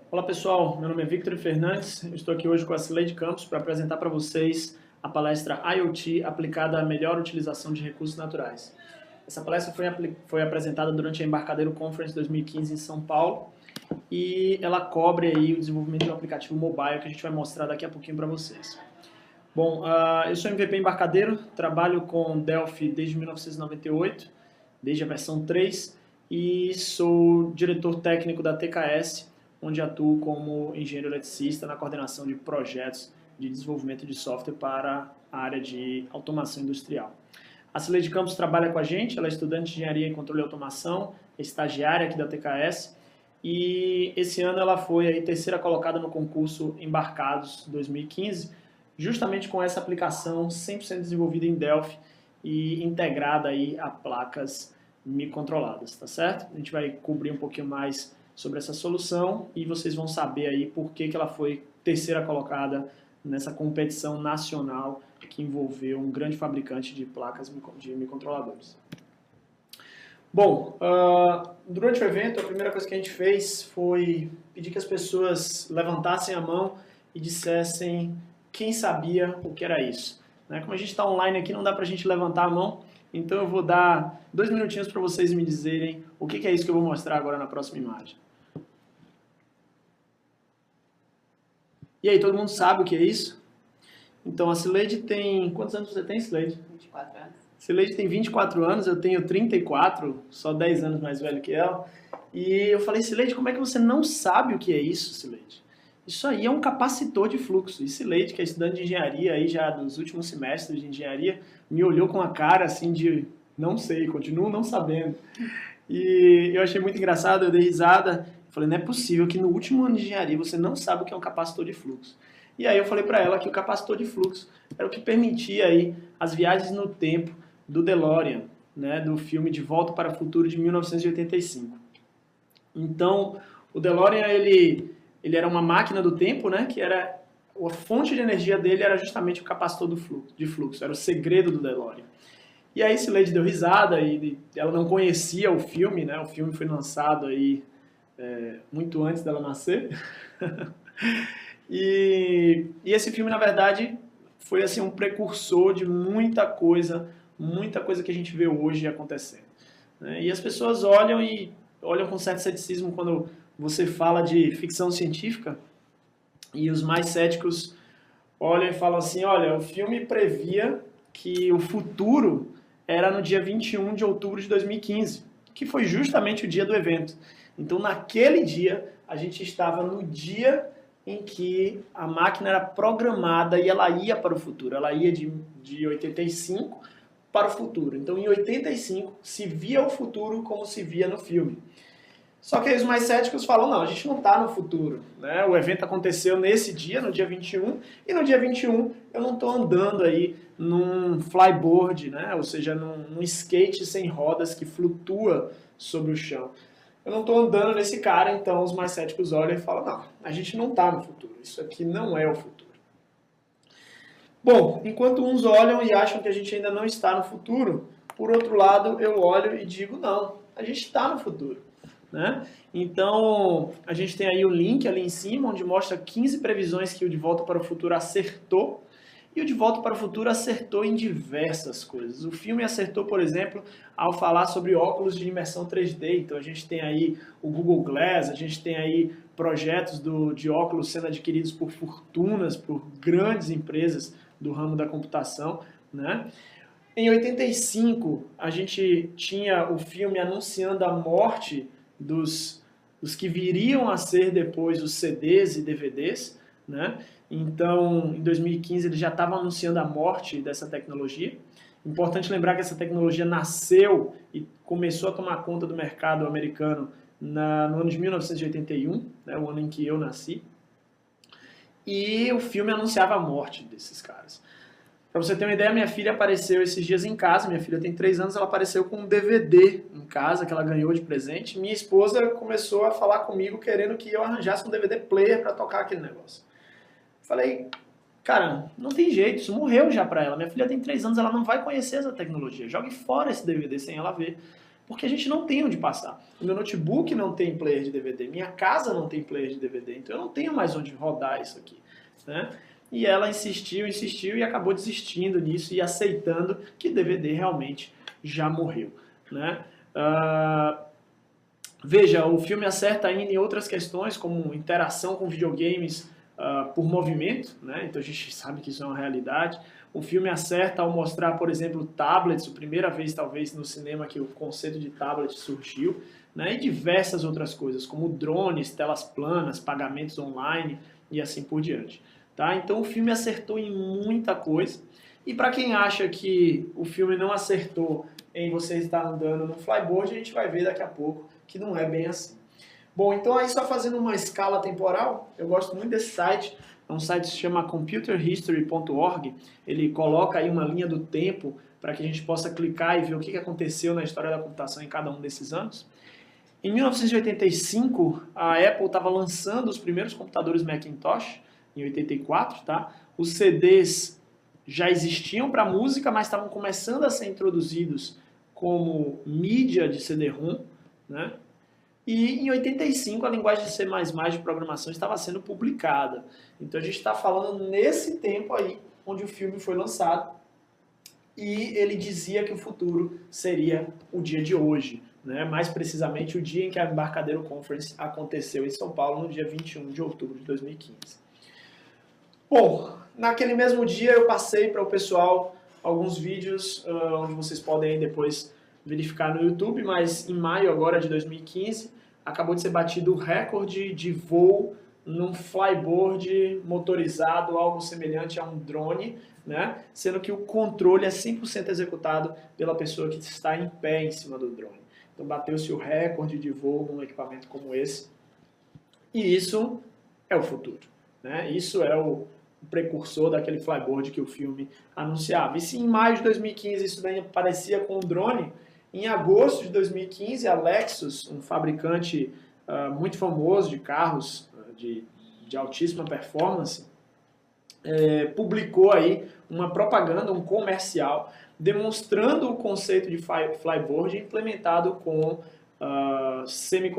Olá pessoal, meu nome é Victor Fernandes, eu estou aqui hoje com a Cileide Campos para apresentar para vocês a palestra IoT aplicada à melhor utilização de recursos naturais. Essa palestra foi apresentada durante a Embarcadero Conference 2015 em São Paulo e ela cobre aí o desenvolvimento de um aplicativo mobile que a gente vai mostrar daqui a pouquinho para vocês. Bom, eu sou MVP Embarcadeiro, trabalho com Delphi desde 1998, desde a versão 3, e sou diretor técnico da TKS, onde atuo como engenheiro eletricista na coordenação de projetos de desenvolvimento de software para a área de automação industrial. A Cileide Campos trabalha com a gente, ela é estudante de engenharia em controle e automação, é estagiária aqui da TKS, e esse ano ela foi aí terceira colocada no concurso Embarcados 2015, justamente com essa aplicação 100% desenvolvida em Delphi e integrada aí a placas microcontroladas, tá certo? A gente vai cobrir um pouquinho mais sobre essa solução e vocês vão saber aí por que ela foi terceira colocada nessa competição nacional que envolveu um grande fabricante de placas de microcontroladores. Bom, durante o evento, a primeira coisa que a gente fez foi pedir que as pessoas levantassem a mão e dissessem quem sabia o que era isso. Como a gente está online aqui, não dá para a gente levantar a mão, então eu vou dar 2 minutinhos para vocês me dizerem o que é isso que eu vou mostrar agora na próxima imagem. E aí, todo mundo sabe o que é isso? Então, a Cileide tem... Quantos anos você tem, Cileide? 24 anos. Cileide tem 24 anos, eu tenho 34, só 10 anos mais velho que ela. E eu falei, Cileide, como é que você não sabe o que é isso, Cileide? Isso aí é um capacitor de fluxo. E Cileide, que é estudante de engenharia, aí já dos últimos semestres de engenharia, me olhou com a cara assim de, não sei, continuo não sabendo. E eu achei muito engraçado, eu dei risada. Falei, não é possível que no último ano de engenharia você não sabe o que é um capacitor de fluxo. E aí eu falei para ela que o capacitor de fluxo era o que permitia aí as viagens no tempo do DeLorean, do filme De Volta para o Futuro de 1985. Então, o DeLorean, ele era uma máquina do tempo, que era a fonte de energia dele era justamente o capacitor de fluxo, era o segredo do DeLorean. E aí Cileide deu risada e ela não conhecia o filme, o filme foi lançado aí muito antes dela nascer. E esse filme, na verdade, foi assim um precursor de muita coisa que a gente vê hoje acontecendo. E as pessoas olham com certo ceticismo quando você fala de ficção científica, e os mais céticos olham e falam assim, olha, o filme previa que o futuro era no dia 21 de outubro de 2015, que foi justamente o dia do evento. Então, naquele dia, a gente estava no dia em que a máquina era programada e ela ia para o futuro. Ela ia de 85 para o futuro. Então, em 85, se via o futuro como se via no filme. Só que aí os mais céticos falam, não, a gente não está no futuro. O evento aconteceu nesse dia, no dia 21, e no dia 21 eu não estou andando aí num flyboard, ou seja, num skate sem rodas que flutua sobre o chão. Eu não estou andando nesse cara, então os mais céticos olham e falam, não, a gente não está no futuro, isso aqui não é o futuro. Bom, enquanto uns olham e acham que a gente ainda não está no futuro, por outro lado eu olho e digo, não, a gente está no futuro. Então, a gente tem aí o link ali em cima, onde mostra 15 previsões que o De Volta para o Futuro acertou, e o De Volta para o Futuro acertou em diversas coisas. O filme acertou, por exemplo, ao falar sobre óculos de imersão 3D. Então a gente tem aí o Google Glass, a gente tem aí projetos de óculos sendo adquiridos por fortunas, por grandes empresas do ramo da computação. Em 85, a gente tinha o filme anunciando a morte dos que viriam a ser depois os CDs e DVDs. Então, em 2015, ele já estava anunciando a morte dessa tecnologia. Importante lembrar que essa tecnologia nasceu e começou a tomar conta do mercado americano no ano de 1981, o ano em que eu nasci. E o filme anunciava a morte desses caras. Para você ter uma ideia, minha filha apareceu esses dias em casa, minha filha tem 3 anos, ela apareceu com um DVD em casa que ela ganhou de presente. Minha esposa começou a falar comigo querendo que eu arranjasse um DVD player para tocar aquele negócio. Falei, cara, não tem jeito, isso morreu já para ela. Minha filha tem 3 anos, ela não vai conhecer essa tecnologia. Jogue fora esse DVD sem ela ver. Porque a gente não tem onde passar. O meu notebook não tem player de DVD, minha casa não tem player de DVD, então eu não tenho mais onde rodar isso aqui, né? E ela insistiu e acabou desistindo nisso e aceitando que DVD realmente já morreu, né? Veja, o filme acerta ainda em outras questões, como interação com videogames por movimento, né? Então a gente sabe que isso é uma realidade. O filme acerta ao mostrar, por exemplo, tablets, a primeira vez talvez no cinema que o conceito de tablet surgiu, né? E diversas outras coisas, como drones, telas planas, pagamentos online e assim por diante. Tá? Então o filme acertou em muita coisa. E para quem acha que o filme não acertou em você estar andando no flyboard, a gente vai ver daqui a pouco que não é bem assim. Bom, então aí só fazendo uma escala temporal, eu gosto muito desse site, é um site que se chama computerhistory.org, ele coloca aí uma linha do tempo para que a gente possa clicar e ver o que aconteceu na história da computação em cada um desses anos. Em 1985, a Apple estava lançando os primeiros computadores Macintosh, em 84, tá? Os CDs já existiam para música, mas estavam começando a ser introduzidos como mídia de CD-ROM, né? E em 85 a linguagem de C++ de programação estava sendo publicada. Então a gente está falando nesse tempo aí, onde o filme foi lançado, e ele dizia que o futuro seria o dia de hoje, né? Mais precisamente o dia em que a Embarcadero Conference aconteceu em São Paulo, no dia 21 de outubro de 2015. Bom, naquele mesmo dia eu passei para o pessoal alguns vídeos onde vocês podem depois verificar no YouTube, mas em maio agora de 2015 acabou de ser batido o recorde de voo num flyboard motorizado, algo semelhante a um drone, né? Sendo que o controle é 100% executado pela pessoa que está em pé em cima do drone. Então bateu-se o recorde de voo num equipamento como esse. E isso é o futuro, né? Isso é o precursor daquele flyboard que o filme anunciava. E se em maio de 2015 isso daí parecia com um drone, em agosto de 2015 a Lexus, um fabricante muito famoso de carros de altíssima performance, publicou aí uma propaganda, um comercial, demonstrando o conceito de flyboard implementado com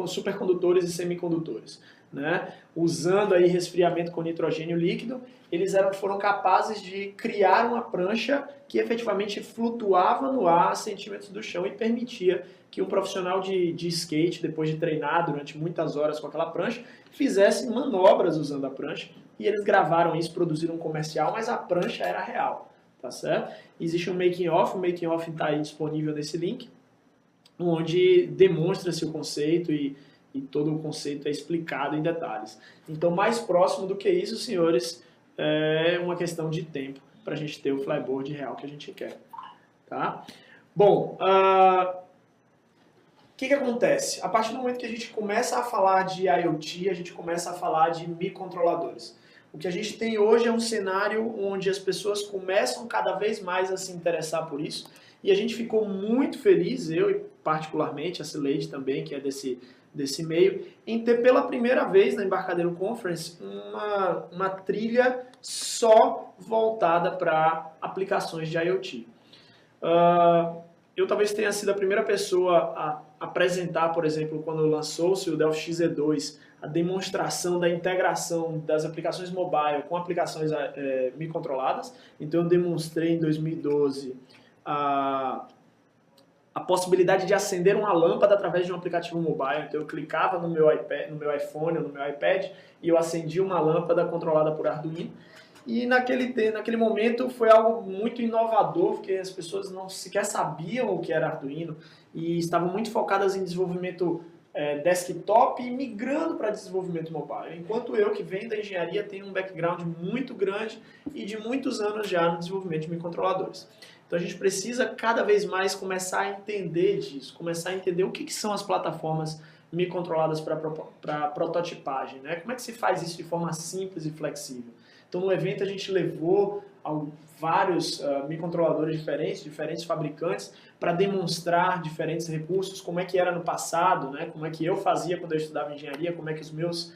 supercondutores e semicondutores, né? Usando aí resfriamento com nitrogênio líquido, eles foram capazes de criar uma prancha que efetivamente flutuava no ar a centímetros do chão e permitia que um profissional de skate, depois de treinar durante muitas horas com aquela prancha, fizesse manobras usando a prancha. E eles gravaram isso, produziram um comercial, mas a prancha era real, tá certo? Existe um making-off, o making-off está aí disponível nesse link, onde demonstra-se o conceito e todo o conceito é explicado em detalhes. Então, mais próximo do que isso, senhores, é uma questão de tempo para a gente ter o flyboard real que a gente quer. Tá? Bom, o que acontece? A partir do momento que a gente começa a falar de IoT, a gente começa a falar de microcontroladores. O que a gente tem hoje é um cenário onde as pessoas começam cada vez mais a se interessar por isso, e a gente ficou muito feliz, eu e particularmente, a Cileide também, que é desse meio, em ter pela primeira vez na Embarcadero Conference uma trilha só voltada para aplicações de IoT. Eu talvez tenha sido a primeira pessoa a apresentar, por exemplo, quando lançou-se o Delphi XE2, a demonstração da integração das aplicações mobile com aplicações microcontroladas. Então eu demonstrei em 2012 a possibilidade de acender uma lâmpada através de um aplicativo mobile. Então eu clicava no meu iPad, no meu iPhone ou no meu iPad e eu acendia uma lâmpada controlada por Arduino. E naquele momento foi algo muito inovador, porque as pessoas não sequer sabiam o que era Arduino e estavam muito focadas em desenvolvimento desktop e migrando para desenvolvimento mobile. Enquanto eu, que venho da engenharia, tenho um background muito grande e de muitos anos já no desenvolvimento de microcontroladores. Então a gente precisa cada vez mais começar a entender disso, começar a entender o que são as plataformas microcontroladas para prototipagem, né? Como é que se faz isso de forma simples e flexível? Então no evento a gente levou vários microcontroladores diferentes fabricantes, para demonstrar diferentes recursos, como é que era no passado, né? Como é que eu fazia quando eu estudava engenharia, como é que os meus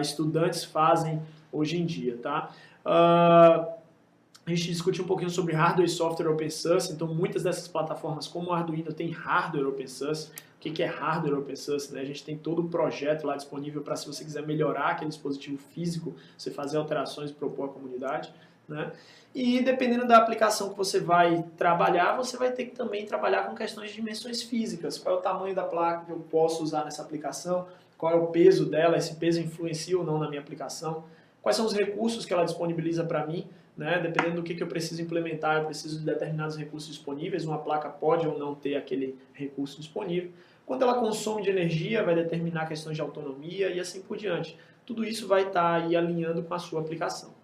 estudantes fazem hoje em dia. Tá? A gente discute um pouquinho sobre hardware e software open source, então muitas dessas plataformas, como o Arduino, tem hardware open source. O que é hardware open source? Né? A gente tem todo o projeto lá disponível para, se você quiser melhorar aquele dispositivo físico, você fazer alterações e propor à comunidade. Né? E dependendo da aplicação que você vai trabalhar, você vai ter que também trabalhar com questões de dimensões físicas. Qual é o tamanho da placa que eu posso usar nessa aplicação? Qual é o peso dela? Esse peso influencia ou não na minha aplicação? Quais são os recursos que ela disponibiliza para mim? Né? Dependendo do que eu preciso implementar, eu preciso de determinados recursos disponíveis, uma placa pode ou não ter aquele recurso disponível. Quanto ela consome de energia vai determinar questões de autonomia e assim por diante. Tudo isso vai estar aí alinhando com a sua aplicação.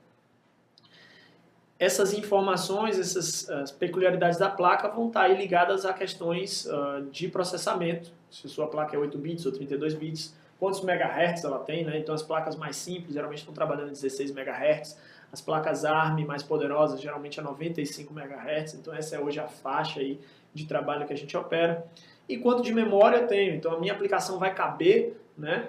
Essas informações, essas peculiaridades da placa vão estar aí ligadas a questões de processamento, se a sua placa é 8 bits ou 32 bits, quantos megahertz ela tem, né? Então as placas mais simples geralmente estão trabalhando em 16 megahertz, as placas ARM mais poderosas geralmente é 95 megahertz, então essa é hoje a faixa aí de trabalho que a gente opera. E quanto de memória eu tenho, então a minha aplicação vai caber, né?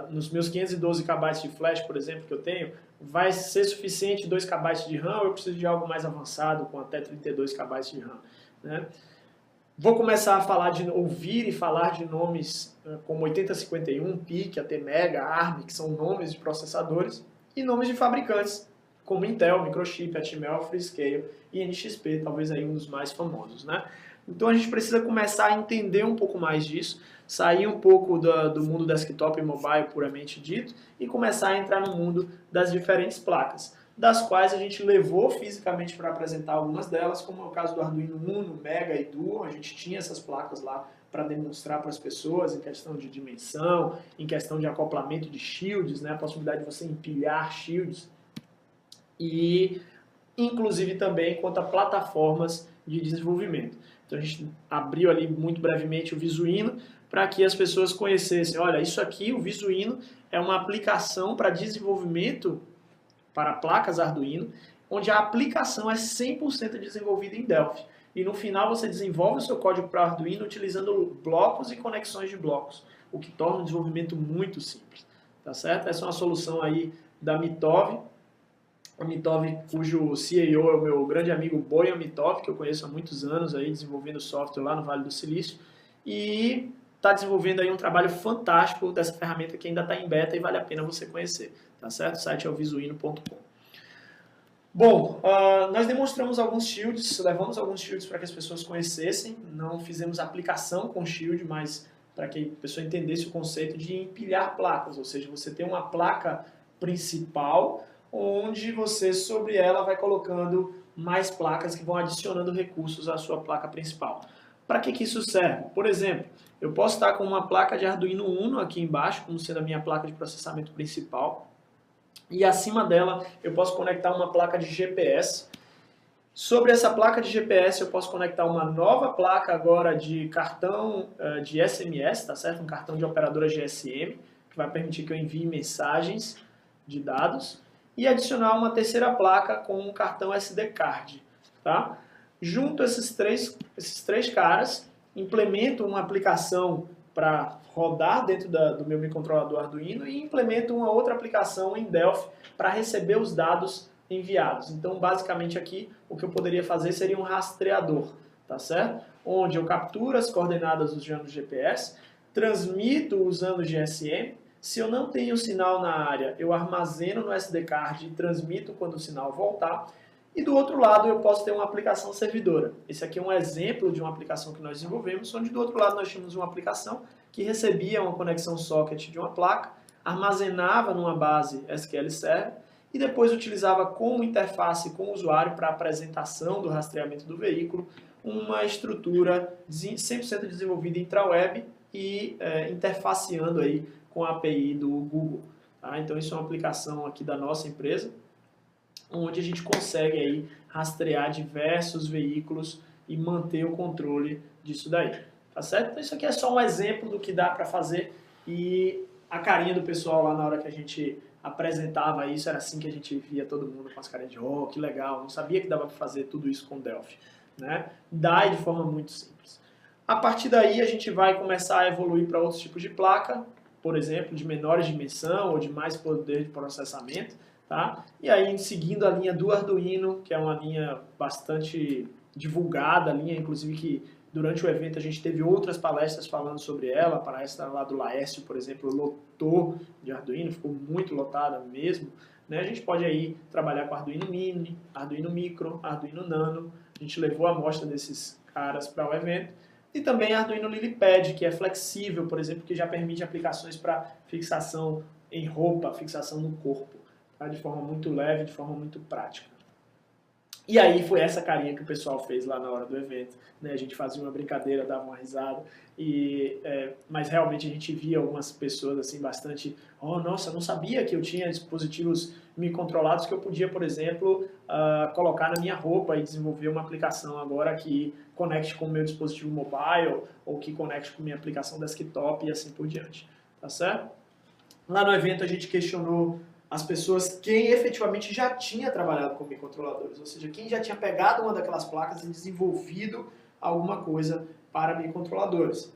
Nos meus 512 KB de flash, por exemplo, que eu tenho, vai ser suficiente 2 KB de RAM ou eu preciso de algo mais avançado com até 32 KB de RAM. Né? Vou começar a ouvir e falar de nomes como 8051, PIC, ATmega, ARM, que são nomes de processadores, e nomes de fabricantes, como Intel, Microchip, Atmel, Freescale e NXP, talvez aí um dos mais famosos. Né? Então a gente precisa começar a entender um pouco mais disso, sair um pouco do mundo desktop e mobile puramente dito e começar a entrar no mundo das diferentes placas, das quais a gente levou fisicamente para apresentar algumas delas, como é o caso do Arduino Uno, Mega e Duo. A gente tinha essas placas lá para demonstrar para as pessoas em questão de dimensão, em questão de acoplamento de shields, né, a possibilidade de você empilhar shields e inclusive também quanto a plataformas de desenvolvimento. Então a gente abriu ali muito brevemente o Visuino para que as pessoas conhecessem, olha, isso aqui, o Visuino, é uma aplicação para desenvolvimento para placas Arduino, onde a aplicação é 100% desenvolvida em Delphi. E no final você desenvolve o seu código para Arduino utilizando blocos e conexões de blocos, o que torna o desenvolvimento muito simples. Tá certo? Essa é uma solução aí da Mitov, a Mitov, cujo CEO é o meu grande amigo Boyan Mitov, que eu conheço há muitos anos, aí, desenvolvendo software lá no Vale do Silício, e está desenvolvendo aí um trabalho fantástico dessa ferramenta que ainda está em beta e vale a pena você conhecer, tá certo? O site é o visuino.com. Bom, nós demonstramos alguns shields, levamos alguns shields para que as pessoas conhecessem, não fizemos aplicação com shield, mas para que a pessoa entendesse o conceito de empilhar placas, ou seja, você tem uma placa principal, onde você, sobre ela, vai colocando mais placas que vão adicionando recursos à sua placa principal. Para que isso serve? Por exemplo, eu posso estar com uma placa de Arduino Uno aqui embaixo, como sendo a minha placa de processamento principal, e acima dela eu posso conectar uma placa de GPS. Sobre essa placa de GPS eu posso conectar uma nova placa agora de cartão de SMS, tá certo? Um cartão de operadora GSM, que vai permitir que eu envie mensagens de dados, e adicionar uma terceira placa com um cartão SD card. Tá? Junto esses três caras, implemento uma aplicação para rodar dentro do meu microcontrolador Arduino e implemento uma outra aplicação em Delphi para receber os dados enviados. Então, basicamente aqui, o que eu poderia fazer seria um rastreador, tá certo? Onde eu capturo as coordenadas usando o GPS, transmito usando o GSM. Se eu não tenho sinal na área, eu armazeno no SD card e transmito quando o sinal voltar. E do outro lado eu posso ter uma aplicação servidora. Esse aqui é um exemplo de uma aplicação que nós desenvolvemos, onde do outro lado nós tínhamos uma aplicação que recebia uma conexão socket de uma placa, armazenava numa base SQL Server e depois utilizava como interface com o usuário para a apresentação do rastreamento do veículo uma estrutura 100% desenvolvida intraweb e interfaceando aí com a API do Google. Tá? Então isso é uma aplicação aqui da nossa empresa, onde a gente consegue aí rastrear diversos veículos e manter o controle disso daí. Tá certo? Então isso aqui é só um exemplo do que dá para fazer e a carinha do pessoal lá na hora que a gente apresentava isso, era assim que a gente via todo mundo com as carinhas de oh, que legal, não sabia que dava para fazer tudo isso com Delphi. Né? Dá de forma muito simples. A partir daí a gente vai começar a evoluir para outros tipos de placa, por exemplo, de menores dimensão ou de mais poder de processamento, tá? E aí, seguindo a linha do Arduino, que é uma linha bastante divulgada, a linha, inclusive, que durante o evento a gente teve outras palestras falando sobre ela, a palestra lá do Laércio, por exemplo, lotou de Arduino, ficou muito lotada mesmo, né? A gente pode aí trabalhar com Arduino Mini, Arduino Micro, Arduino Nano, a gente levou a amostra desses caras para o evento, e também Arduino LilyPad, que é flexível, por exemplo, que já permite aplicações para fixação em roupa, fixação no corpo, tá? De forma muito leve, de forma muito prática. E aí foi essa carinha que o pessoal fez lá na hora do evento, né? A gente fazia uma brincadeira, dava uma risada, mas realmente a gente via algumas pessoas assim bastante, oh, nossa, não sabia que eu tinha dispositivos microcontrolados que eu podia, por exemplo, colocar na minha roupa e desenvolver uma aplicação agora que conecte com o meu dispositivo mobile ou que conecte com minha aplicação desktop e assim por diante, tá certo? Lá no evento a gente questionou as pessoas quem efetivamente já tinha trabalhado com microcontroladores, ou seja, quem já tinha pegado uma daquelas placas e desenvolvido alguma coisa para microcontroladores.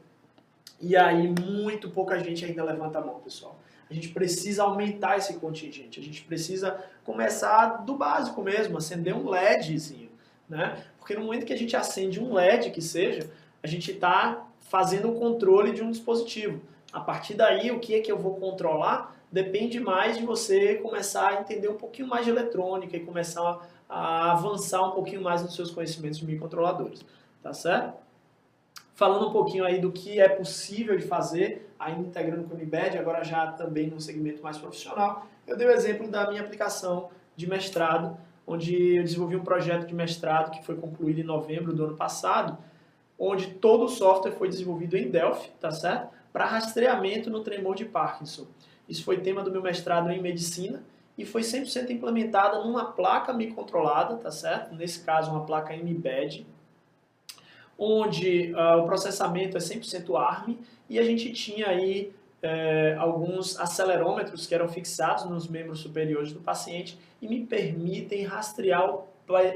E aí muito pouca gente ainda levanta a mão, pessoal. A gente precisa aumentar esse contingente, a gente precisa começar do básico mesmo, acender um LEDzinho, né? Porque no momento que a gente acende um LED, que seja, a gente está fazendo o controle de um dispositivo. A partir daí, o que é que eu vou controlar depende mais de você começar a entender um pouquinho mais de eletrônica e começar a avançar um pouquinho mais nos seus conhecimentos de microcontroladores, tá certo? Falando um pouquinho aí do que é possível de fazer, ainda integrando com o Embed, agora já também num segmento mais profissional, eu dei o exemplo da minha aplicação de mestrado, onde eu desenvolvi um projeto de mestrado que foi concluído em novembro do ano passado, onde todo o software foi desenvolvido em Delphi, tá certo? Para rastreamento no tremor de Parkinson. Isso foi tema do meu mestrado em medicina e foi 100% implementada numa placa microcontrolada, tá certo? Nesse caso, uma placa Mbed, onde o processamento é 100% ARM e a gente tinha aí alguns acelerômetros que eram fixados nos membros superiores do paciente e me permitem rastrear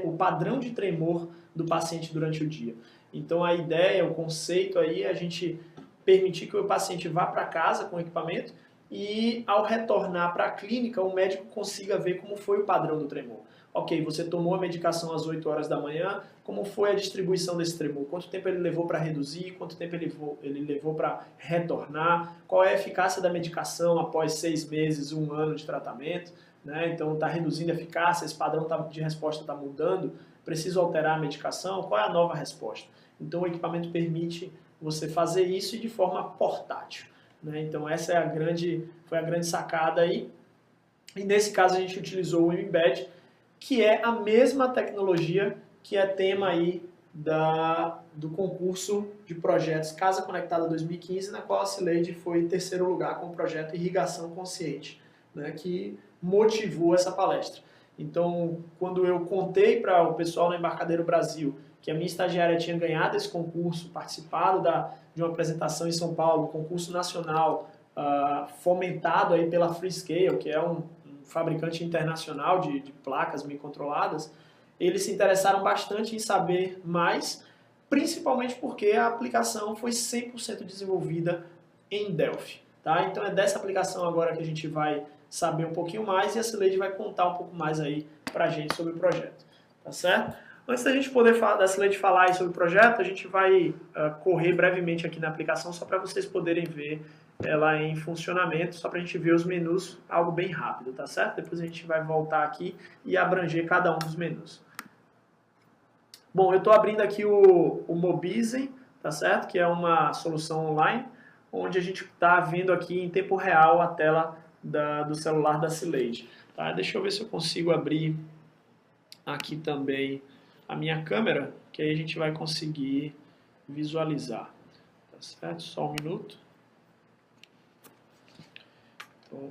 o padrão de tremor do paciente durante o dia. Então a ideia, o conceito aí é a gente permitir que o paciente vá para casa com o equipamento e ao retornar para a clínica o médico consiga ver como foi o padrão do tremor. Ok, você tomou a medicação às 8 horas da manhã, como foi a distribuição desse tremor? Quanto tempo ele levou para reduzir? Quanto tempo ele levou para retornar? Qual é a eficácia da medicação após 6 meses, 1 ano de tratamento? Né? Então está reduzindo a eficácia, esse padrão de resposta está mudando, preciso alterar a medicação? Qual é a nova resposta? Então o equipamento permite você fazer isso de forma portátil. Né? Então essa foi a grande sacada aí. E nesse caso a gente utilizou o Embed, que é a mesma tecnologia que é tema aí do concurso de projetos Casa Conectada 2015, na qual a Cileide foi em terceiro lugar com o projeto Irrigação Consciente, né, que motivou essa palestra. Então, quando eu contei para o pessoal no Embarcadero Brasil que a minha estagiária tinha ganhado esse concurso, participado de uma apresentação em São Paulo, um concurso nacional fomentado aí pela Freescale, que é um fabricante internacional de placas microcontroladas, eles se interessaram bastante em saber mais, principalmente porque a aplicação foi 100% desenvolvida em Delphi. Tá? Então é dessa aplicação agora que a gente vai saber um pouquinho mais e a Cileide vai contar um pouco mais aí pra gente sobre o projeto. Tá certo? Antes da gente poder falar, da Cileide falar aí sobre o projeto, a gente vai correr brevemente aqui na aplicação só para vocês poderem ver ela em funcionamento, só para a gente ver os menus, algo bem rápido, tá certo? Depois a gente vai voltar aqui e abranger cada um dos menus. Bom, eu estou abrindo aqui o Mobizen, tá certo? Que é uma solução online, onde a gente está vendo aqui em tempo real a tela do celular da Cileide. Tá? Deixa eu ver se eu consigo abrir aqui também a minha câmera, que aí a gente vai conseguir visualizar. Tá certo? Só um minuto. Então,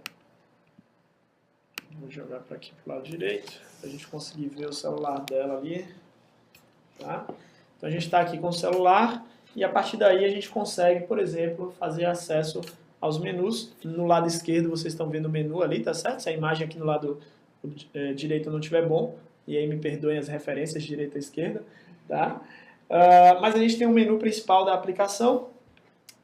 vou jogar para aqui para o lado direito, para a gente conseguir ver o celular dela ali. Tá? Então a gente está aqui com o celular e a partir daí a gente consegue, por exemplo, fazer acesso aos menus. No lado esquerdo vocês estão vendo o menu ali, tá certo? Se a imagem aqui no lado direito não estiver bom, e aí me perdoem as referências de direita a esquerda, tá? Mas a gente tem um menu principal da aplicação,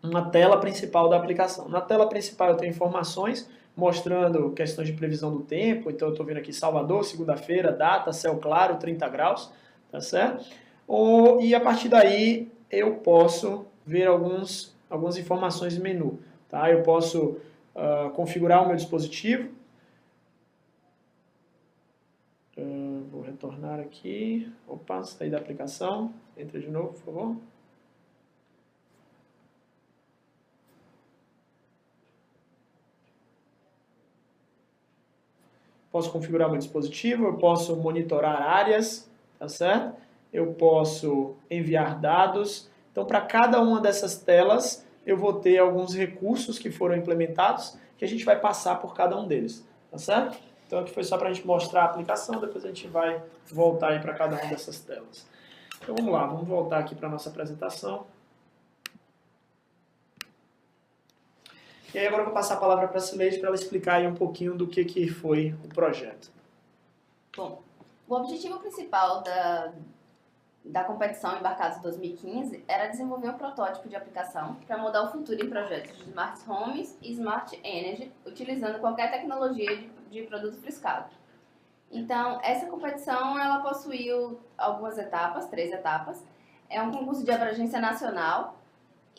uma tela principal da aplicação. Na tela principal eu tenho informações, mostrando questões de previsão do tempo. Então eu estou vendo aqui Salvador, segunda-feira, data, céu claro, 30 graus, tá certo? E a partir daí eu posso ver algumas informações do menu, tá? Eu posso configurar o meu dispositivo. Vou retornar aqui. Opa, sair da aplicação. Entra de novo, por favor. Posso configurar meu dispositivo, eu posso monitorar áreas, tá certo? Eu posso enviar dados. Então, para cada uma dessas telas, eu vou ter alguns recursos que foram implementados, que a gente vai passar por cada um deles, tá certo? Então, aqui foi só para a gente mostrar a aplicação, depois a gente vai voltar aí para cada uma dessas telas. Então, vamos lá, vamos voltar aqui para a nossa apresentação. E aí agora eu vou passar a palavra para a Cileide para ela explicar aí um pouquinho do que foi o projeto. Bom, o objetivo principal da competição Embarcados 2015 era desenvolver um protótipo de aplicação para mudar o futuro em projetos de Smart Homes e Smart Energy, utilizando qualquer tecnologia de produto friscado. Então, essa competição ela possuiu algumas etapas, 3 etapas. É um concurso de abrangência nacional.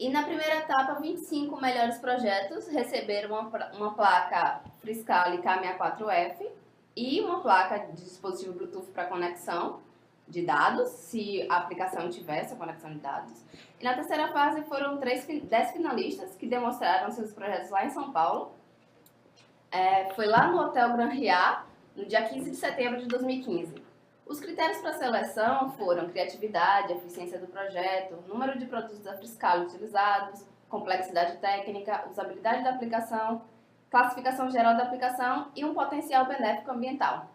E na primeira etapa, 25 melhores projetos receberam uma placa Friscale K64F e uma placa de dispositivo Bluetooth para conexão de dados, se a aplicação tivesse a conexão de dados. E na terceira fase foram 10 finalistas que demonstraram seus projetos lá em São Paulo. Foi lá no Hotel Gran Ria, no dia 15 de setembro de 2015. Os critérios para seleção foram criatividade, eficiência do projeto, número de produtos da Friscale utilizados, complexidade técnica, usabilidade da aplicação, classificação geral da aplicação e um potencial benéfico ambiental.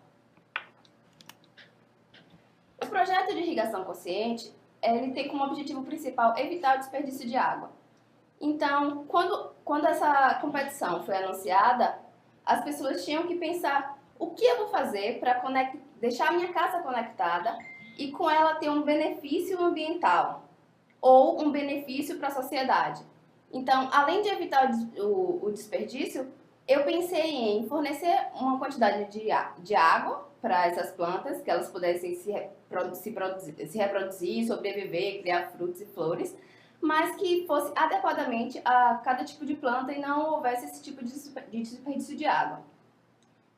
O projeto de irrigação consciente, ele tem como objetivo principal evitar o desperdício de água. Então, quando essa competição foi anunciada, as pessoas tinham que pensar o que eu vou fazer para deixar a minha casa conectada e com ela ter um benefício ambiental ou um benefício para a sociedade. Então, além de evitar o desperdício, eu pensei em fornecer uma quantidade de água para essas plantas, que elas pudessem se reproduzir, sobreviver, criar frutos e flores, mas que fosse adequadamente a cada tipo de planta e não houvesse esse tipo de desperdício de água.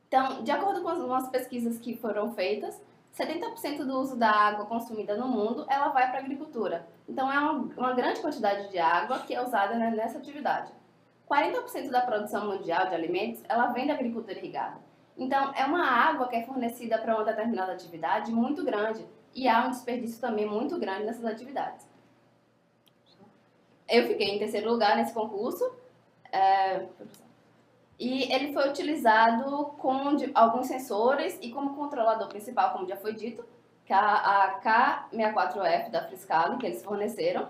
Então, de acordo com algumas pesquisas que foram feitas, 70% do uso da água consumida no mundo, ela vai para a agricultura. Então, é uma grande quantidade de água que é usada nessa atividade. 40% da produção mundial de alimentos, ela vem da agricultura irrigada. Então, é uma água que é fornecida para uma determinada atividade muito grande e há um desperdício também muito grande nessas atividades. Eu fiquei em terceiro lugar nesse concurso. E ele foi utilizado com alguns sensores e como controlador principal, como já foi dito, que é a K64F da Friscale, que eles forneceram.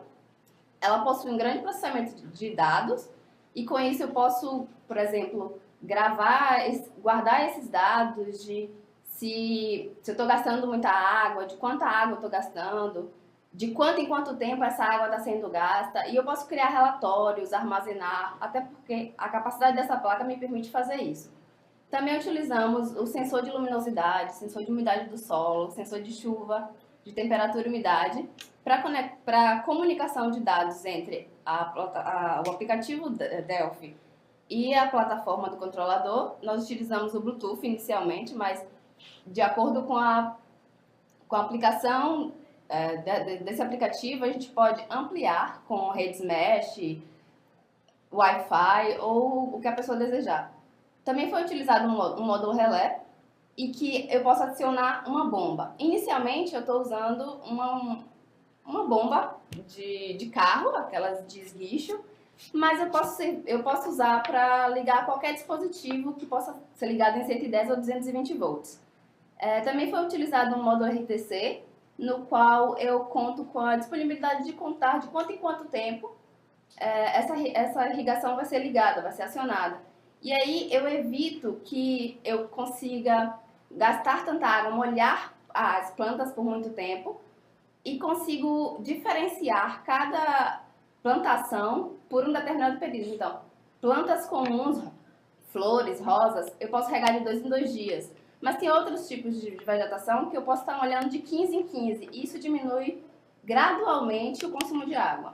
Ela possui um grande processamento de dados e com isso eu posso, por exemplo, guardar esses dados de se eu estou gastando muita água, de quanta água eu estou gastando, de quanto em quanto tempo essa água está sendo gasta, e eu posso criar relatórios, armazenar, até porque a capacidade dessa placa me permite fazer isso. Também utilizamos o sensor de luminosidade, sensor de umidade do solo, sensor de chuva, de temperatura e umidade, para comunicação de dados entre o aplicativo Delphi e a plataforma do controlador. Nós utilizamos o Bluetooth inicialmente, mas de acordo com a aplicação desse aplicativo, a gente pode ampliar com redes mesh, Wi-Fi ou o que a pessoa desejar. Também foi utilizado um módulo relé e que eu posso adicionar uma bomba. Inicialmente, eu estou usando uma bomba de carro, aquelas de esguicho, mas eu posso usar para ligar qualquer dispositivo que possa ser ligado em 110 ou 220 volts. Também foi utilizado um módulo RTC, no qual eu conto com a disponibilidade de contar de quanto em quanto tempo essa irrigação vai ser ligada, vai ser acionada. E aí eu evito que eu consiga gastar tanta água, molhar as plantas por muito tempo e consigo diferenciar cada plantação por um determinado período. Então, plantas comuns, flores, rosas, eu posso regar de 2 em 2 dias. Mas tem outros tipos de vegetação que eu posso estar molhando de 15 em 15. E isso diminui gradualmente o consumo de água.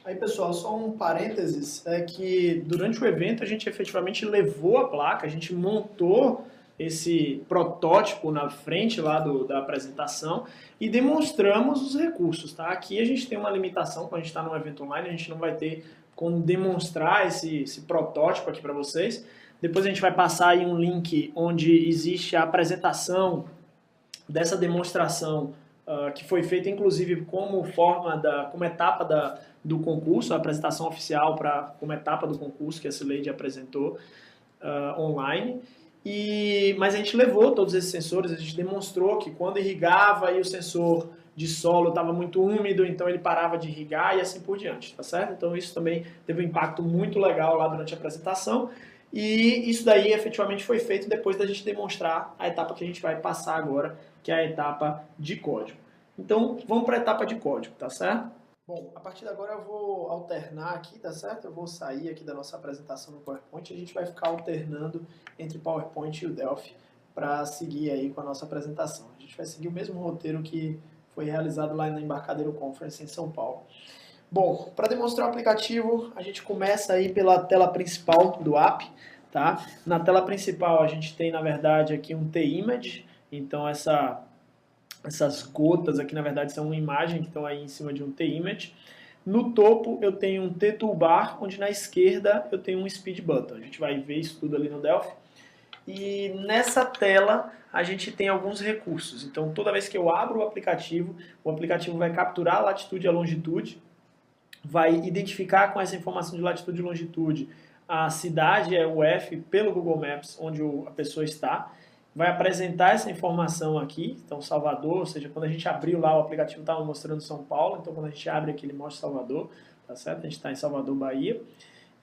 Aí, pessoal, só um parênteses, é que durante o evento a gente efetivamente levou a placa, a gente montou esse protótipo na frente lá da apresentação e demonstramos os recursos, tá? Aqui a gente tem uma limitação, quando a gente está num evento online, a gente não vai ter como demonstrar esse protótipo aqui para vocês. Depois a gente vai passar aí um link onde existe a apresentação dessa demonstração que foi feita inclusive como etapa do concurso, a apresentação oficial como etapa do concurso que a Cileide apresentou online. Mas a gente levou todos esses sensores, a gente demonstrou que quando irrigava e o sensor de solo estava muito úmido, então ele parava de irrigar e assim por diante, tá certo? Então isso também teve um impacto muito legal lá durante a apresentação. E isso daí efetivamente foi feito depois da gente demonstrar a etapa que a gente vai passar agora, que é a etapa de código. Então, vamos para a etapa de código, tá certo? Bom, a partir de agora eu vou alternar aqui, tá certo? Eu vou sair aqui da nossa apresentação no PowerPoint e a gente vai ficar alternando entre o PowerPoint e o Delphi para seguir aí com a nossa apresentação. A gente vai seguir o mesmo roteiro que foi realizado lá na Embarcadero Conference em São Paulo. Bom, para demonstrar o aplicativo, a gente começa aí pela tela principal do app, tá? Na tela principal a gente tem, na verdade, aqui um T-Image, então essas gotas aqui, na verdade, são uma imagem que estão aí em cima de um T-Image. No topo eu tenho um T-Toolbar, onde na esquerda eu tenho um Speed Button. A gente vai ver isso tudo ali no Delphi. E nessa tela a gente tem alguns recursos. Então toda vez que eu abro o aplicativo vai capturar a latitude e a longitude, vai identificar com essa informação de latitude e longitude a cidade, é o F, pelo Google Maps, onde a pessoa está, vai apresentar essa informação aqui, então Salvador, ou seja, quando a gente abriu lá o aplicativo estava mostrando São Paulo, então quando a gente abre aqui ele mostra Salvador, tá certo? A gente está em Salvador, Bahia,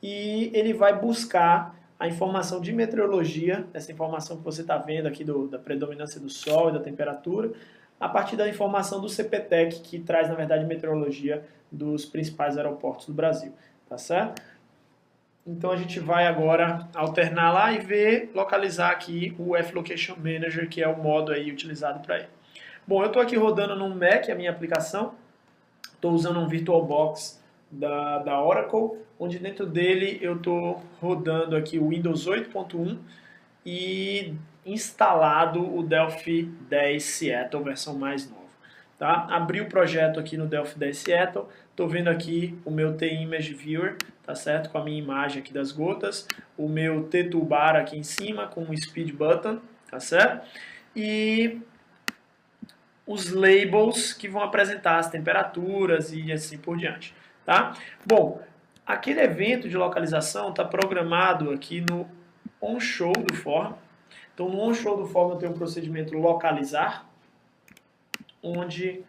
e ele vai buscar a informação de meteorologia, essa informação que você está vendo aqui da predominância do sol e da temperatura, a partir da informação do CPTEC, que traz, na verdade, meteorologia dos principais aeroportos do Brasil, tá certo? Então a gente vai agora alternar lá e ver, localizar aqui o F-Location Manager, que é o modo aí utilizado para ele. Bom, eu estou aqui rodando no Mac a minha aplicação, estou usando um VirtualBox da Oracle, onde dentro dele eu estou rodando aqui o Windows 8.1 e instalado o Delphi 10 Seattle, versão mais nova. Tá? Abri o projeto aqui no Delphi 10 Seattle, estou vendo aqui o meu T-Image Viewer, tá certo? Com a minha imagem aqui das gotas, o meu T-Toolbar aqui em cima com o Speed Button, tá certo? E os labels que vão apresentar as temperaturas e assim por diante, tá? Bom, aquele evento de localização está programado aqui no on-show do form. Então, no on-show do form eu tenho um procedimento localizar, onde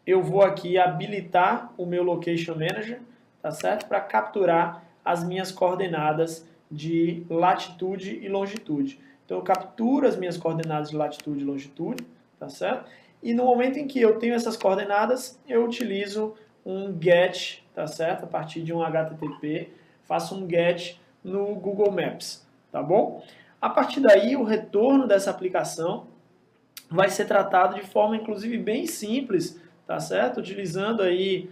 eu vou aqui habilitar o meu Location Manager, tá certo? Para capturar as minhas coordenadas de latitude e longitude. Então, eu capturo as minhas coordenadas de latitude e longitude, tá certo? E no momento em que eu tenho essas coordenadas, eu utilizo um GET, tá certo? A partir de um HTTP, faço um GET no Google Maps, tá bom? A partir daí, o retorno dessa aplicação vai ser tratado de forma, inclusive, bem simples, tá certo? Utilizando aí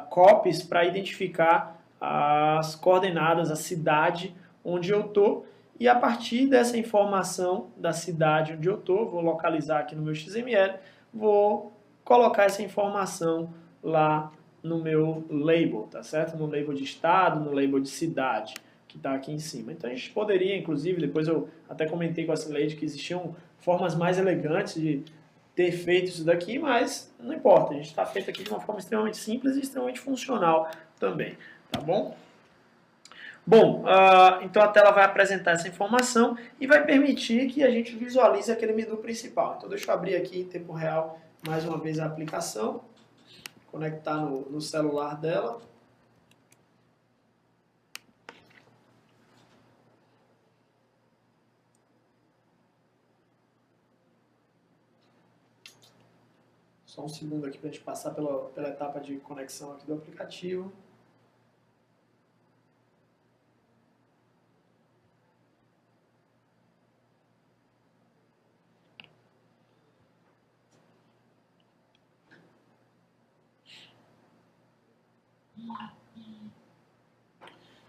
copies para identificar as coordenadas, a cidade onde eu estou. E a partir dessa informação da cidade onde eu estou, vou localizar aqui no meu XML, vou colocar essa informação lá no meu label, tá certo? No label de estado, no label de cidade, que está aqui em cima. Então a gente poderia, inclusive, depois eu até comentei com a Cileide que existiam formas mais elegantes de ter feito isso daqui, mas não importa, a gente está feito aqui de uma forma extremamente simples e extremamente funcional também, tá bom? Bom, então a tela vai apresentar essa informação e vai permitir que a gente visualize aquele menu principal. Então deixa eu abrir aqui em tempo real mais uma vez a aplicação, conectar no celular dela. Só um segundo aqui para a gente passar pela etapa de conexão aqui do aplicativo.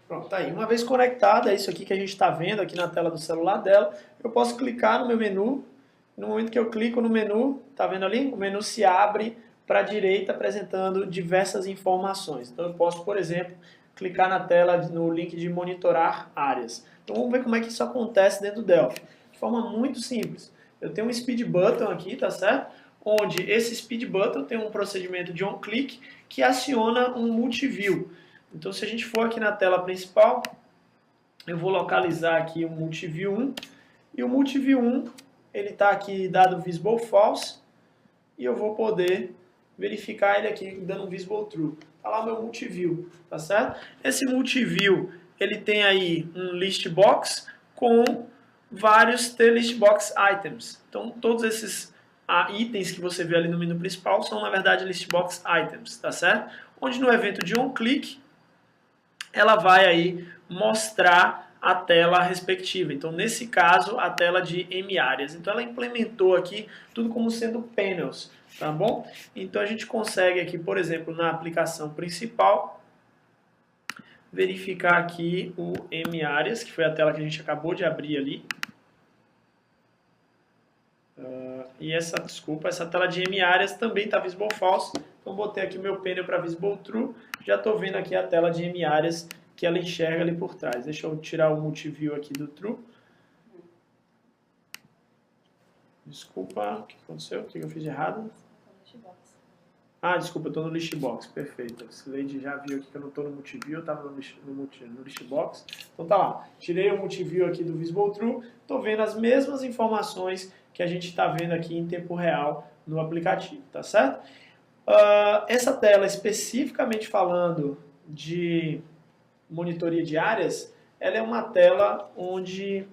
Pronto, tá aí. Uma vez conectada, é isso aqui que a gente está vendo aqui na tela do celular dela. Eu posso clicar no meu menu. No momento que eu clico no menu, tá vendo ali? O menu se abre para a direita apresentando diversas informações. Então eu posso, por exemplo, clicar na tela no link de monitorar áreas. Então vamos ver como é que isso acontece dentro do Delphi. De forma muito simples. Eu tenho um speed button aqui, tá certo? Onde esse speed button tem um procedimento de on-click que aciona um multiview. Então se a gente for aqui na tela principal, eu vou localizar aqui o multiview 1 e o multiview 1 ele está aqui dado visible false e eu vou poder verificar ele aqui dando um visible true. Está lá o meu multiview, tá certo? Esse multiview ele tem aí um list box com vários list box items. Então todos esses itens que você vê ali no menu principal são na verdade list box items, tá certo? Onde no evento de on-click ela vai aí mostrar a tela respectiva. Então, nesse caso, a tela de M-áreas. Então, ela implementou aqui tudo como sendo panels, tá bom? Então, a gente consegue aqui, por exemplo, na aplicação principal, verificar aqui o M-áreas, que foi a tela que a gente acabou de abrir ali. E essa tela de M-áreas também está visible false. Então, botei aqui o meu panel para visible true. Já estou vendo aqui a tela de M-áreas que ela enxerga ali por trás. Deixa eu tirar o multiview aqui do true. Desculpa, o que aconteceu? O que eu fiz de errado? Ah, desculpa, eu estou no list box. Perfeito. A Lady já viu aqui que eu não estou no multiview, eu estava no list box. Então tá lá. Tirei o multiview aqui do visible true. Estou vendo as mesmas informações que a gente está vendo aqui em tempo real no aplicativo, tá certo? Essa tela, especificamente falando de monitoria de áreas, ela é uma tela onde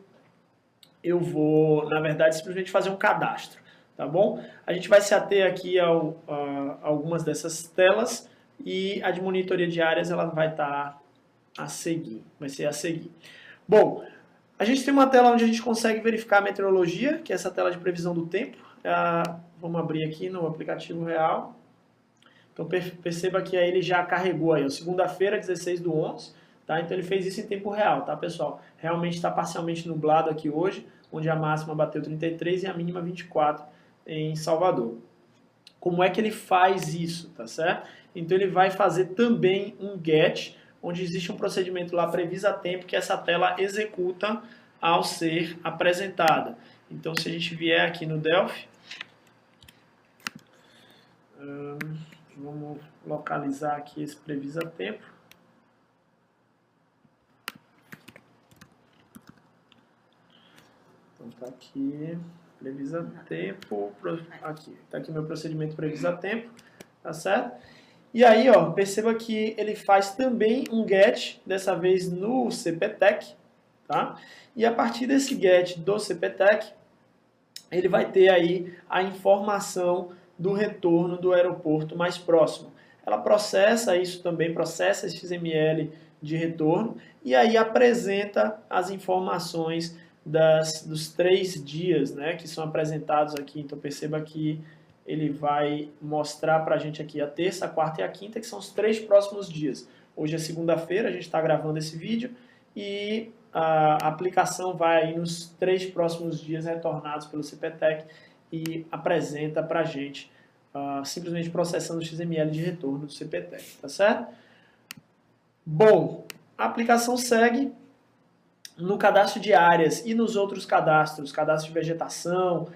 eu vou, na verdade, simplesmente fazer um cadastro, tá bom? A gente vai se ater aqui a algumas dessas telas e a de monitoria de áreas ela vai estar a seguir, vai ser a seguir. Bom, a gente tem uma tela onde a gente consegue verificar a meteorologia, que é essa tela de previsão do tempo. Vamos abrir aqui no aplicativo real. Então perceba que aí ele já carregou aí, segunda-feira, 16/11, tá? Então ele fez isso em tempo real, tá, pessoal? Realmente está parcialmente nublado aqui hoje, onde a máxima bateu 33 e a mínima 24 em Salvador. Como é que ele faz isso, tá certo? Então ele vai fazer também um get, onde existe um procedimento lá previsa tempo que essa tela executa ao ser apresentada. Então se a gente vier aqui no Delphi, vamos localizar aqui esse previsa tempo. Então tá aqui, previsa tempo, aqui, tá aqui meu procedimento previsa tempo, tá certo? E aí, ó, perceba que ele faz também um get, dessa vez no CPTEC, tá? E a partir desse get do CPTEC, ele vai ter aí a informação do retorno do aeroporto mais próximo. Ela processa isso também, processa esse XML de retorno e aí apresenta as informações dos 3 dias, né, que são apresentados aqui. Então perceba que ele vai mostrar para a gente aqui a terça, a quarta e a quinta, que são os 3 próximos dias. Hoje é segunda-feira, a gente está gravando esse vídeo e a aplicação vai aí nos 3 próximos dias retornados pelo CPTEC e apresenta para a gente, simplesmente processando o XML de retorno do CPTEC, tá certo? Bom, a aplicação segue no cadastro de áreas e nos outros cadastros, cadastro de vegetação,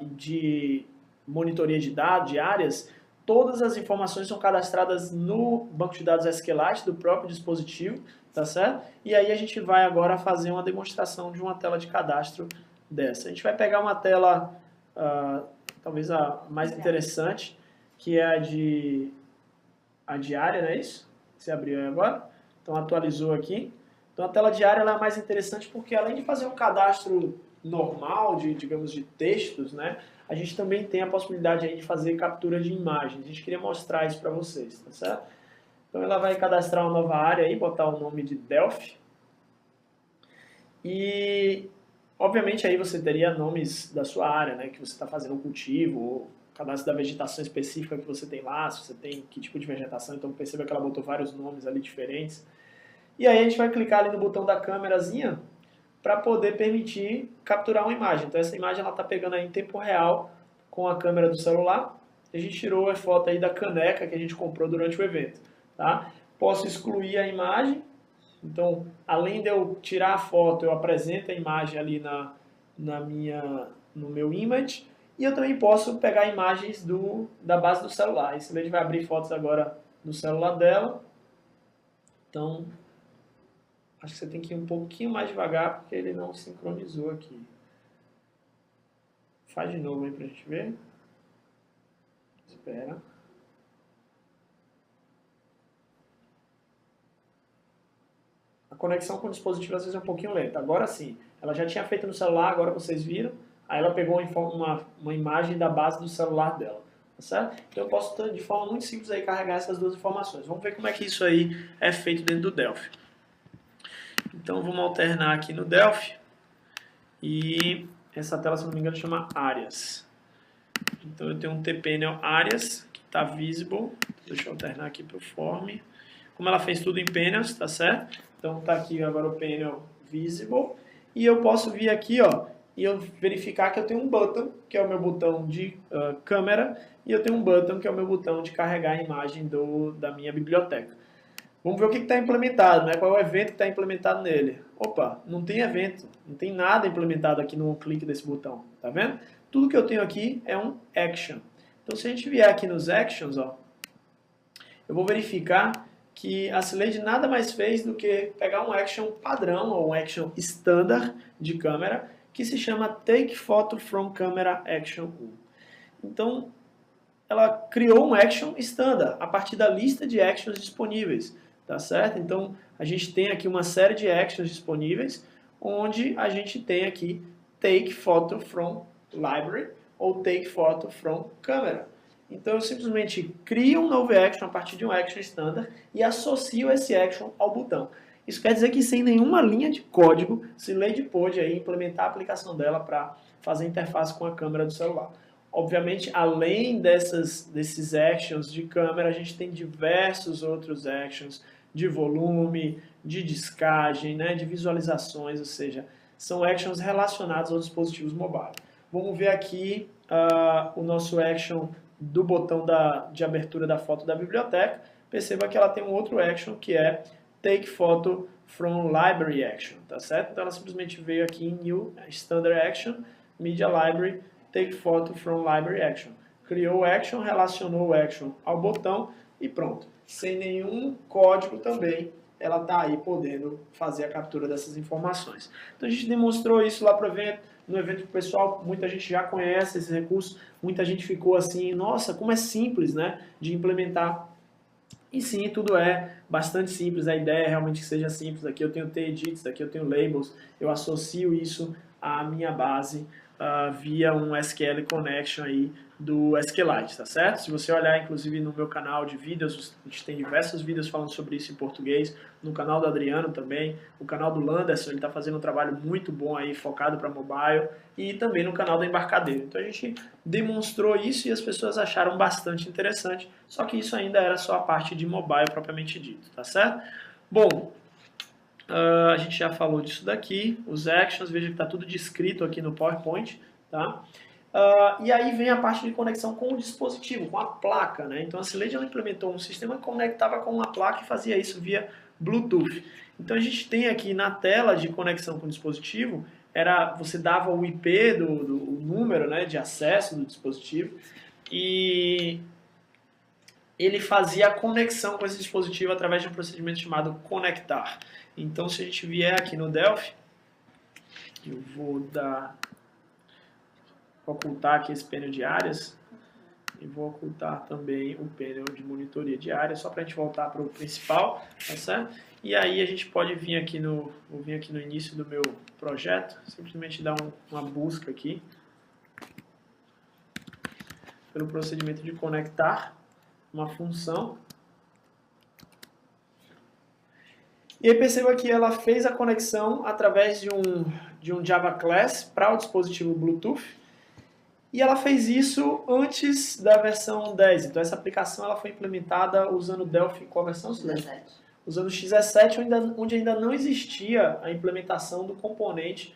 de monitoria de dados, de áreas, todas as informações são cadastradas no banco de dados SQLite do próprio dispositivo, tá certo? E aí a gente vai agora fazer uma demonstração de uma tela de cadastro dessa. A gente vai pegar uma tela, talvez a mais interessante, que é a de área, não é isso? Você abriu aí agora? Então atualizou aqui. Então a tela de área ela é mais interessante porque além de fazer um cadastro normal, digamos, de textos, né? A gente também tem a possibilidade aí de fazer captura de imagens. A gente queria mostrar isso para vocês, tá certo? Então ela vai cadastrar uma nova área aí, botar o nome de Delphi. E, obviamente, aí você teria nomes da sua área, né? Que você está fazendo um cultivo, ou cadastro da vegetação específica que você tem lá, se você tem que tipo de vegetação, então perceba que ela botou vários nomes ali diferentes. E aí a gente vai clicar ali no botão da câmerazinha para poder permitir capturar uma imagem. Então essa imagem ela está pegando aí em tempo real com a câmera do celular. A gente tirou a foto aí da caneca que a gente comprou durante o evento. Tá? Posso excluir a imagem. Então, além de eu tirar a foto, eu apresento a imagem ali no meu image. E eu também posso pegar imagens da base do celular. Esse lady vai abrir fotos agora no celular dela. Então, acho que você tem que ir um pouquinho mais devagar, porque ele não sincronizou aqui. Faz de novo aí pra gente ver. Espera. A conexão com o dispositivo às vezes é um pouquinho lenta. Agora sim. Ela já tinha feito no celular, agora vocês viram. Aí ela pegou uma imagem da base do celular dela. Tá certo? Então eu posso, de forma muito simples, aí, carregar essas duas informações. Vamos ver como é que isso aí é feito dentro do Delphi. Então vamos alternar aqui no Delphi. E essa tela, se não me engano, chama áreas. Então eu tenho um tPanel áreas, que está visible. Deixa eu alternar aqui para o form. Como ela fez tudo em panels, tá certo? Então está aqui agora o panel visible. E eu posso vir aqui, ó, e eu verificar que eu tenho um button, que é o meu botão de câmera, e eu tenho um button, que é o meu botão de carregar a imagem da minha biblioteca. Vamos ver o que está implementado, né? Qual é o evento que está implementado nele. Opa, não tem evento, não tem nada implementado aqui no clique desse botão, tá vendo? Tudo que eu tenho aqui é um action. Então se a gente vier aqui nos actions, ó, eu vou verificar que a Slade nada mais fez do que pegar um action padrão, ou um action standard de câmera, que se chama Take Photo from Camera Action 1. Então, ela criou um action standard a partir da lista de actions disponíveis, tá certo? Então, a gente tem aqui uma série de actions disponíveis, onde a gente tem aqui Take Photo from Library ou Take Photo from Camera. Então, eu simplesmente crio um novo action a partir de um action standard e associo esse action ao botão. Isso quer dizer que sem nenhuma linha de código, Slade pôde aí implementar a aplicação dela para fazer interface com a câmera do celular. Obviamente, além desses actions de câmera, a gente tem diversos outros actions de volume, de discagem, né, de visualizações, ou seja, são actions relacionados aos dispositivos mobile. Vamos ver aqui o nosso action do botão de abertura da foto da biblioteca. Perceba que ela tem um outro action que é Take Photo from Library Action, tá certo? Então ela simplesmente veio aqui em New Standard Action, Media Library, Take Photo from Library Action. Criou o action, relacionou o action ao botão e pronto. Sem nenhum código também, ela está aí podendo fazer a captura dessas informações. Então a gente demonstrou isso lá para o evento. No evento pessoal, muita gente já conhece esse recurso, muita gente ficou assim, nossa, como é simples, né, de implementar. E sim, tudo é bastante simples, a ideia é realmente que seja simples. Aqui eu tenho edits, aqui eu tenho labels, eu associo isso à minha base via um SQL Connection aí do SQLite, tá certo? Se você olhar, inclusive, no meu canal de vídeos, a gente tem diversos vídeos falando sobre isso em português, no canal do Adriano também, o canal do Landerson, ele está fazendo um trabalho muito bom aí, focado para mobile, e também no canal do Embarcadeiro. Então a gente demonstrou isso e as pessoas acharam bastante interessante, só que isso ainda era só a parte de mobile propriamente dito, tá certo? Bom, a gente já falou disso daqui, os actions, veja que está tudo descrito aqui no PowerPoint, tá? E aí vem a parte de conexão com o dispositivo, com a placa, né? Então a Slade implementou um sistema que conectava com uma placa e fazia isso via Bluetooth. Então a gente tem aqui na tela de conexão com o dispositivo, você dava o IP do número, né, de acesso do dispositivo e ele fazia a conexão com esse dispositivo através de um procedimento chamado conectar. Então se a gente vier aqui no Delphi, eu vou ocultar aqui esse painel de áreas e vou ocultar também o painel de monitoria de áreas, só para a gente voltar para o principal, tá certo? E aí a gente pode vir aqui vou vir aqui no início do meu projeto, simplesmente dar uma busca aqui pelo procedimento de conectar uma função. E aí perceba que ela fez a conexão através de um Java Class para o dispositivo Bluetooth. E ela fez isso antes da versão 10. Então essa aplicação ela foi implementada usando o Delphi, qual versão? 17. Usando o XE7, onde ainda não existia a implementação do componente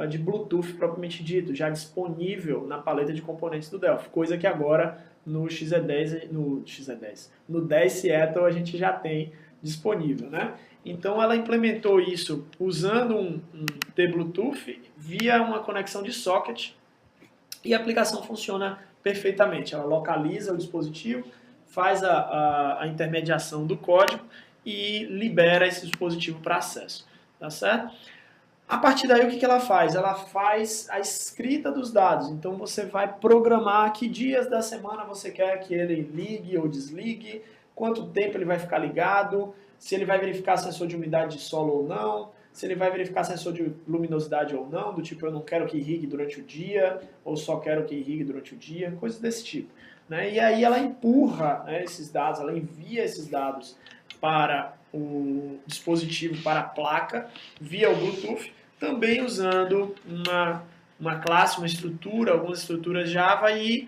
de Bluetooth propriamente dito, já disponível na paleta de componentes do Delphi, coisa que agora no XE10, no 10 Seattle a gente já tem disponível, né? Então ela implementou isso usando um T-Bluetooth via uma conexão de socket e a aplicação funciona perfeitamente. Ela localiza o dispositivo, faz a intermediação do código e libera esse dispositivo para acesso, tá certo? A partir daí, o que ela faz? Ela faz a escrita dos dados. Então, você vai programar que dias da semana você quer que ele ligue ou desligue, quanto tempo ele vai ficar ligado, se ele vai verificar sensor de umidade de solo ou não, se ele vai verificar sensor de luminosidade ou não, do tipo, eu não quero que irrigue durante o dia, ou só quero que irrigue durante o dia, coisas desse tipo, né? E aí ela empurra, né, esses dados, ela envia esses dados para o dispositivo, para a placa, via o Bluetooth, também usando uma classe, uma estrutura, algumas estruturas Java e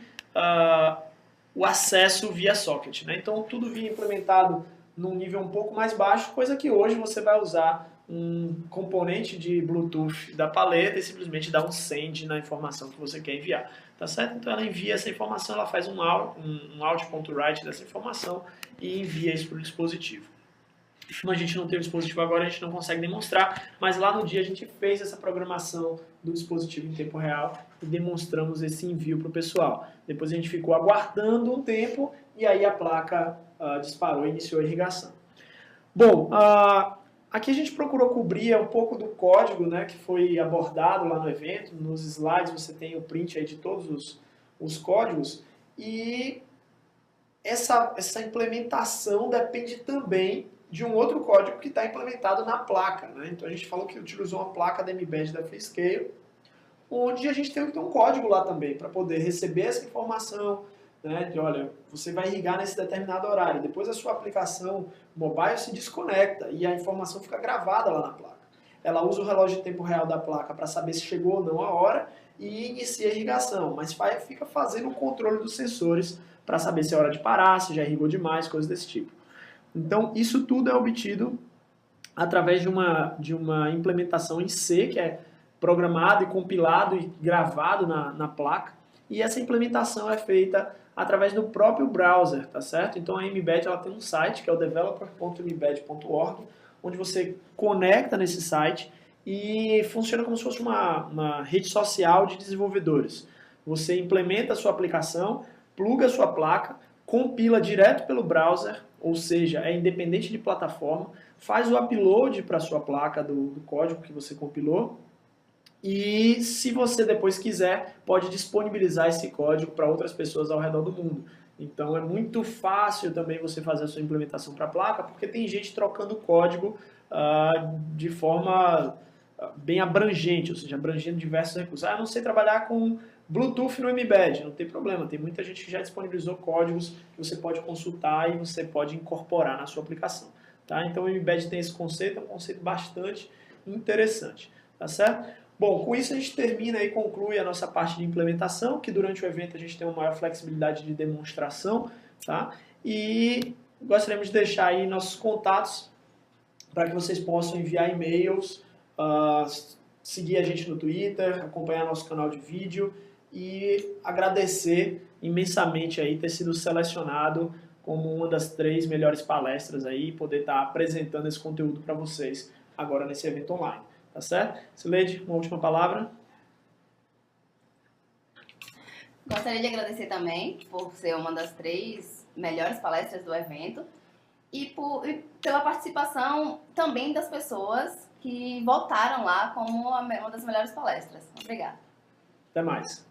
o acesso via socket, né? Então tudo vinha implementado num nível um pouco mais baixo, coisa que hoje você vai usar um componente de Bluetooth da paleta e simplesmente dá um send na informação que você quer enviar, tá certo? Então ela envia essa informação, ela faz um out.write dessa informação e envia isso para o dispositivo. Como a gente não tem o dispositivo agora, a gente não consegue demonstrar, mas lá no dia a gente fez essa programação do dispositivo em tempo real e demonstramos esse envio para o pessoal. Depois a gente ficou aguardando um tempo e aí a placa disparou e iniciou a irrigação. Bom, aqui a gente procurou cobrir um pouco do código, né, que foi abordado lá no evento. Nos slides você tem o print aí de todos os códigos e essa implementação depende também de um outro código que está implementado na placa, né? Então a gente falou que utilizou uma placa da mbed da Freescale, onde a gente tem que ter um código lá também para poder receber essa informação, né? De olha, você vai irrigar nesse determinado horário. Depois a sua aplicação mobile se desconecta e a informação fica gravada lá na placa. Ela usa o relógio de tempo real da placa para saber se chegou ou não a hora e inicia a irrigação, mas fica fazendo o controle dos sensores para saber se é hora de parar, se já irrigou demais, coisas desse tipo. Então, isso tudo é obtido através de uma implementação em C, que é programado e compilado e gravado na placa, e essa implementação é feita através do próprio browser, tá certo? Então, a mbed ela tem um site, que é o developer.mbed.org, onde você conecta nesse site e funciona como se fosse uma rede social de desenvolvedores. Você implementa a sua aplicação, pluga a sua placa, compila direto pelo browser, ou seja, é independente de plataforma, faz o upload para a sua placa do código que você compilou e, se você depois quiser, pode disponibilizar esse código para outras pessoas ao redor do mundo. Então é muito fácil também você fazer a sua implementação para a placa, porque tem gente trocando código de forma bem abrangente, ou seja, abrangendo diversos recursos. Eu não sei trabalhar com Bluetooth no mbed, não tem problema, tem muita gente que já disponibilizou códigos que você pode consultar e você pode incorporar na sua aplicação. Tá? Então o mbed tem esse conceito, é um conceito bastante interessante. Tá certo? Bom, com isso a gente termina e conclui a nossa parte de implementação, que durante o evento a gente tem uma maior flexibilidade de demonstração, tá? E gostaríamos de deixar aí nossos contatos para que vocês possam enviar e-mails, seguir a gente no Twitter, acompanhar nosso canal de vídeo e agradecer imensamente aí ter sido selecionado como uma das 3 melhores palestras aí e poder estar apresentando esse conteúdo para vocês agora nesse evento online. Tá certo? Sileide, uma última palavra? Gostaria de agradecer também por ser uma das 3 melhores palestras do evento e pela participação também das pessoas que votaram lá como uma das melhores palestras. Obrigada. Até mais.